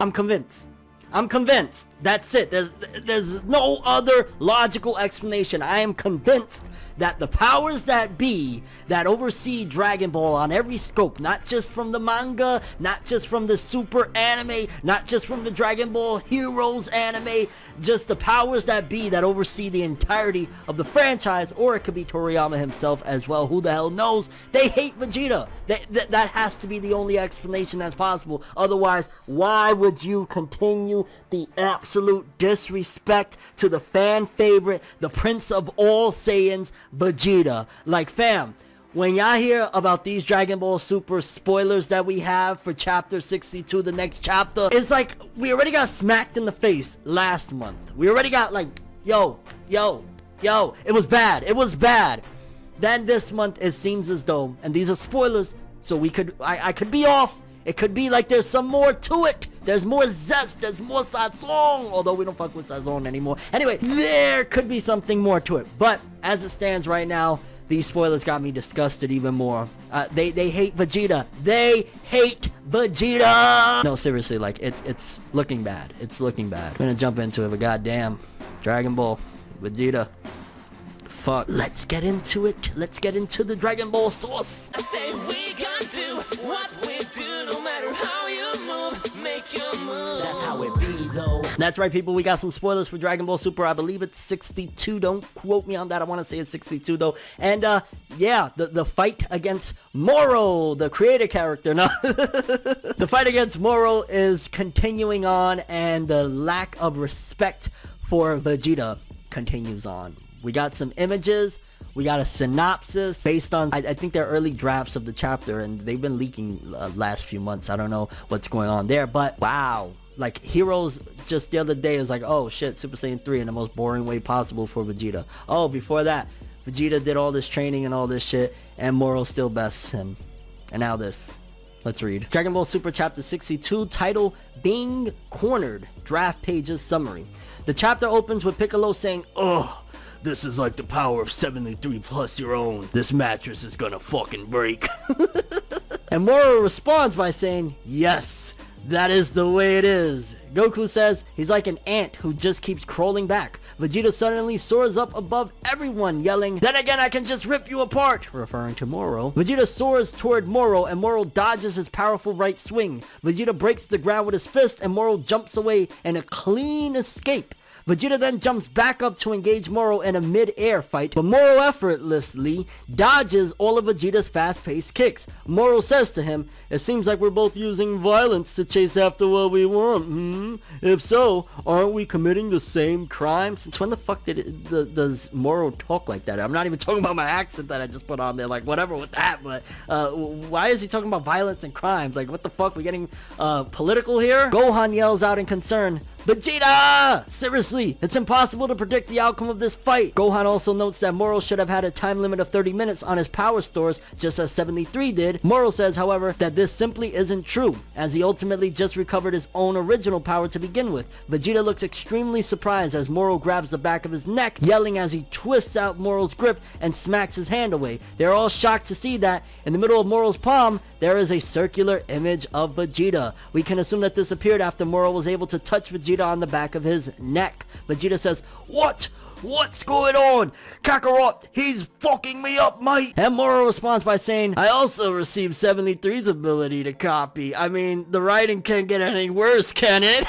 I'm convinced. I'm convinced. That's it. There's no other logical explanation. I am convinced that the powers that be that oversee Dragon Ball on every scope, not just from the manga, not just from the Super anime, not just from the Dragon Ball Heroes anime, just the powers that be that oversee the entirety of the franchise, or it could be Toriyama himself as well, who the hell knows, they hate Vegeta. That has to be the only explanation that's possible. Otherwise, why would you continue the absolute disrespect to the fan favorite, the Prince of all Saiyans, Vegeta? Like, fam, when y'all hear about these Dragon Ball Super spoilers that we have for chapter 62, the next chapter, it's like we already got smacked in the face last month. We already got like, yo, it was bad. Then this month it seems as though, and these are spoilers, so I could be off. It could be like there's some more to it. There's more zest. There's more sazon. Although we don't fuck with sazon anymore. Anyway, there could be something more to it. But as it stands right now, these spoilers got me disgusted even more. They hate Vegeta. They hate Vegeta. No, seriously, like it's looking bad. It's looking bad. I'm gonna jump into it, but goddamn, Dragon Ball, Vegeta. Fuck. Let's get into it. Let's get into the Dragon Ball sauce. I say we gonna do what we do, no matter how you move, make your move. That's how it be though. That's right, people. We got some spoilers for Dragon Ball Super. I believe it's 62. Don't quote me on that. I want to say it's 62 though. And yeah, the fight against Moro, the creator character. No, the fight against Moro is continuing on, and the lack of respect for Vegeta continues on. We got some images, we got a synopsis based on, I think they're early drafts of the chapter, and they've been leaking last few months. I don't know what's going on there, but wow. Like, Heroes just the other day is like, oh shit, Super Saiyan 3 in the most boring way possible for Vegeta. Oh, before that, Vegeta did all this training and all this shit, and Moro still bests him. And now this. Let's read. Dragon Ball Super Chapter 62, title, Being Cornered, draft pages summary. The chapter opens with Piccolo saying, ugh. This is like the power of 73 plus your own. This mattress is gonna fucking break. And Moro responds by saying, yes, that is the way it is. Goku says he's like an ant who just keeps crawling back. Vegeta suddenly soars up above everyone, yelling, then again I can just rip you apart, referring to Moro. Vegeta soars toward Moro, and Moro dodges his powerful right swing. Vegeta breaks the ground with his fist, and Moro jumps away in a clean escape. Vegeta then jumps back up to engage Moro in a mid-air fight, but Moro effortlessly dodges all of Vegeta's fast-paced kicks. Moro says to him, it seems like we're both using violence to chase after what we want, If so, aren't we committing the same crime? Since when the fuck does Moro talk like that? I'm not even talking about my accent that I just put on there, like whatever with that, but why is he talking about violence and crimes? Like, what the fuck, we getting political here? Gohan yells out in concern, Vegeta! Seriously, it's impossible to predict the outcome of this fight. Gohan also notes that Moro should have had a time limit of 30 minutes on his power stores, just as 73 did. Moro says, however, that this simply isn't true, as he ultimately just recovered his own original power to begin with. Vegeta looks extremely surprised as Moro grabs the back of his neck, yelling as he twists out Moro's grip and smacks his hand away. They're all shocked to see that in the middle of Moro's palm, there is a circular image of Vegeta. We can assume that this appeared after Moro was able to touch Vegeta on the back of his neck. Vegeta says, what? What's going on? Kakarot, he's fucking me up, mate. And Moro responds by saying, I also received 73's ability to copy. I mean, the writing can't get any worse, can it?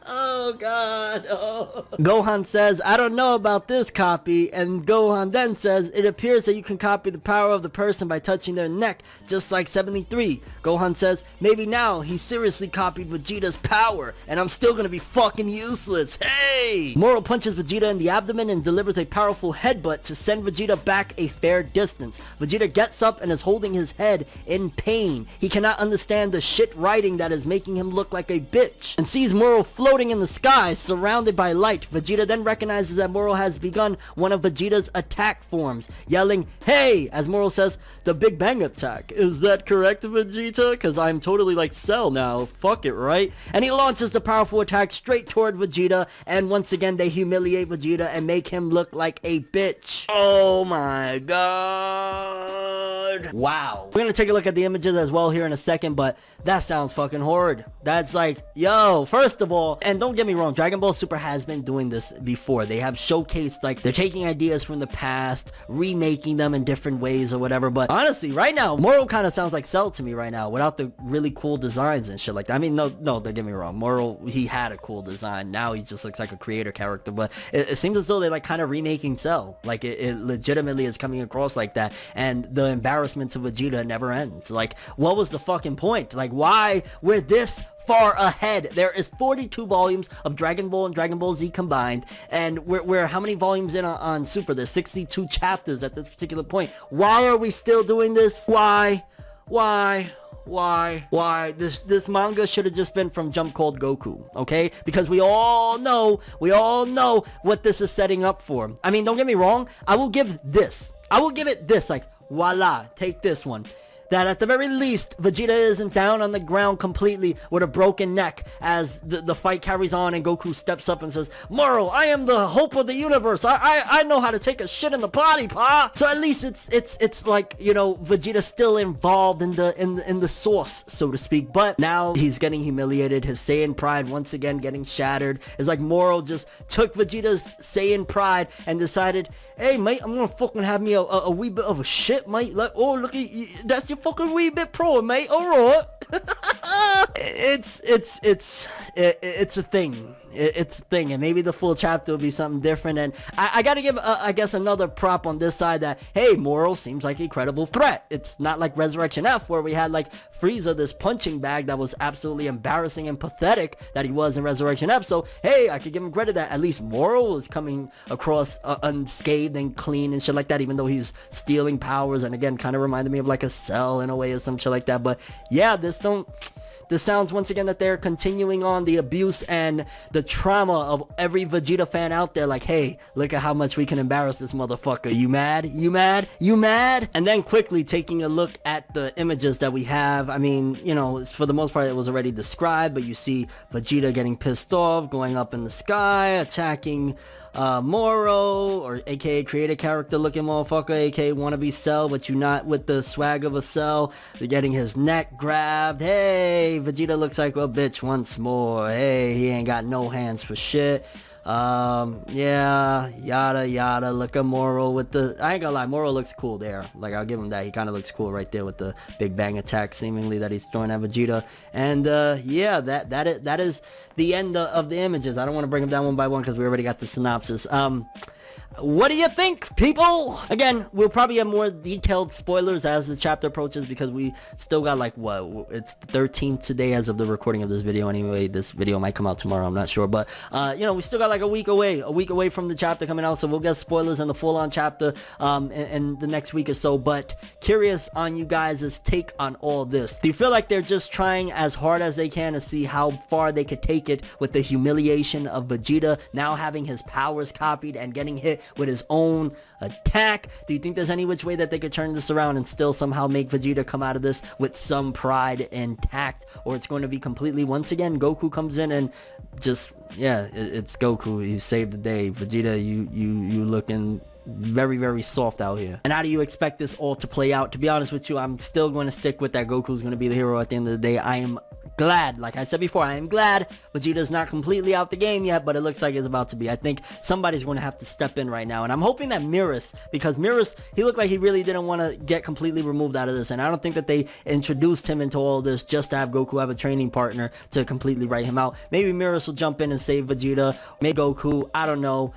Oh god. Oh. Gohan says, I don't know about this copy, and Gohan then says, it appears that you can copy the power of the person by touching their neck, just like 73. Gohan says, maybe now he seriously copied Vegeta's power, and I'm still gonna be fucking useless. Hey! Moro punches Vegeta in the abdomen and delivers a powerful headbutt to send Vegeta back a fair distance. Vegeta gets up and is holding his head in pain. He cannot understand the shit writing that is making him look like a bitch, and sees Moro floating in the sky sky surrounded by light. Vegeta then recognizes that Moro has begun one of Vegeta's attack forms, yelling, "Hey!" as Moro says, "The Big Bang attack. Is that correct, Vegeta? Because I'm totally like Cell now. Fuck it, right?" And he launches the powerful attack straight toward Vegeta, and once again they humiliate Vegeta and make him look like a bitch. Oh my god. Wow. We're gonna take a look at the images as well here in a second, but that sounds fucking horrid. That's like, yo, first of all, and don't get me wrong, Dragon Ball Super has been doing this before. They have showcased, like, they're taking ideas from the past, remaking them in different ways or whatever, but honestly, right now, Moro kind of sounds like Cell to me right now, without the really cool designs and shit like that. I mean, no, don't get me wrong, Moro, he had a cool design. Now he just looks like a creator character, but it seems as though they're like kind of remaking Cell. Like, it legitimately is coming across like that, and the embarrassment to Vegeta never ends. Like, what was the fucking point? Like, why we're this far ahead? There is 42 volumes of Dragon Ball and Dragon Ball Z combined, and we're how many volumes in on Super? There's 62 chapters at this particular point. Why are we still doing this? Why? This manga should have just been from Jump called Goku, okay? Because we all know what this is setting up for. I mean, don't get me wrong, I will give it this, like, voila, take this one. That at the very least, Vegeta isn't down on the ground completely with a broken neck as the fight carries on and Goku steps up and says, "Moro, I am the hope of the universe. I know how to take a shit in the potty, pa." So at least it's like, you know, Vegeta's still involved in the source, so to speak. But now he's getting humiliated. His Saiyan pride once again getting shattered. It's like Moro just took Vegeta's Saiyan pride and decided, "Hey, mate, I'm gonna fucking have me a wee bit of a shit, mate. Like, oh, look at you, that's your fucking wee bit pro, mate. All right." It's a thing. It's a thing, and maybe the full chapter will be something different. And I gotta give, I guess, another prop on this side that, hey, Moro seems like a credible threat. It's not like Resurrection F, where we had like Frieza, this punching bag that was absolutely embarrassing and pathetic that he was in Resurrection F. So hey, I could give him credit that at least Moro is coming across unscathed and clean and shit like that, even though he's stealing powers, and again, kind of reminded me of like a Cell in a way or some shit like that. But yeah, this sounds once again that they're continuing on the abuse and the trauma of every Vegeta fan out there. Like, hey, look at how much we can embarrass this motherfucker. You mad? You mad? You mad? And then quickly taking a look at the images that we have. I mean, you know, for the most part it was already described, but you see Vegeta getting pissed off, going up in the sky, attacking Moro, or aka creator character looking motherfucker, aka wannabe Cell, but you not with the swag of a Cell. They're getting his neck grabbed. Hey, Vegeta looks like a bitch once more. Hey, he ain't got no hands for shit. Yeah, yada yada. Look at Moro with the, I ain't gonna lie, Moro looks cool there. Like, I'll give him that. He kind of looks cool right there with the Big Bang attack seemingly that he's throwing at Vegeta. And yeah, that is the end of the images. I don't want to bring them down one by one because we already got the synopsis. What do you think, people? Again, we'll probably have more detailed spoilers as the chapter approaches, because we still got like, what, it's the 13th today as of the recording of this video anyway. This video might come out tomorrow, I'm not sure, but you know, we still got like a week away from the chapter coming out, so we'll get spoilers in the full-on chapter in the next week or so. But curious on you guys' take on all this. Do you feel like they're just trying as hard as they can to see how far they could take it with the humiliation of Vegeta now having his powers copied and getting hit with his own attack? Do you think there's any which way that they could turn this around and still somehow make Vegeta come out of this with some pride intact? Or it's going to be completely, once again, Goku comes in and just, yeah, it's Goku, he saved the day. Vegeta, you looking very, very soft out here. And how do you expect this all to play out? To be honest with you, I'm still going to stick with that Goku's going to be the hero at the end of the day. I am glad, like I said before, I am glad Vegeta's not completely out the game yet, but it looks like it's about to be. I think somebody's going to have to step in right now, and I'm hoping that Mirrors, because Mirrors, he looked like he really didn't want to get completely removed out of this, and I don't think that they introduced him into all this just to have Goku have a training partner to completely write him out. Maybe Mirrors will jump in and save Vegeta, maybe Goku, I don't know.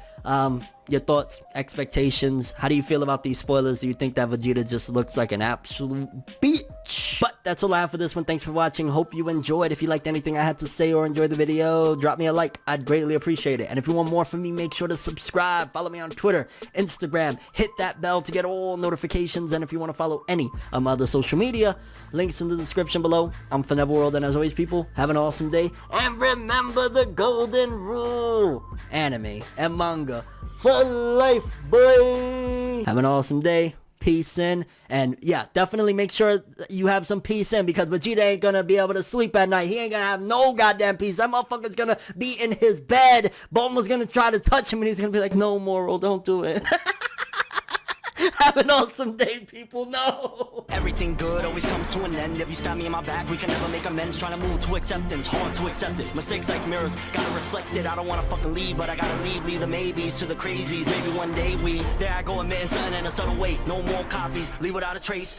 Your thoughts, expectations, how do you feel about these spoilers? Do you think that Vegeta just looks like an absolute bitch? But that's all I have for this one. Thanks for watching. Hope you enjoyed. If you liked anything I had to say or enjoyed the video, drop me a like. I'd greatly appreciate it. And if you want more from me, make sure to subscribe. Follow me on Twitter, Instagram. Hit that bell to get all notifications. And if you want to follow any of my other social media, links in the description below. I'm ForneverWorld, and as always, people, have an awesome day. And remember the golden rule. Anime and manga for life, boy. Have an awesome day. Peace in. And yeah, definitely make sure you have some peace in, because Vegeta ain't gonna be able to sleep at night. He ain't gonna have no goddamn peace. That motherfucker's gonna be in his bed. Bulma's gonna try to touch him and he's gonna be like, no, Moro, don't do it. Have an awesome day, people. No. Everything good always comes to an end. If you stab me in my back, we can never make amends. Trying to move to acceptance, hard to accept it. Mistakes like mirrors, gotta reflect it. I don't wanna fucking leave, but I gotta leave. Leave the maybes to the crazies. Maybe one day there I go, admitting something in a subtle way. No more copies, leave without a trace.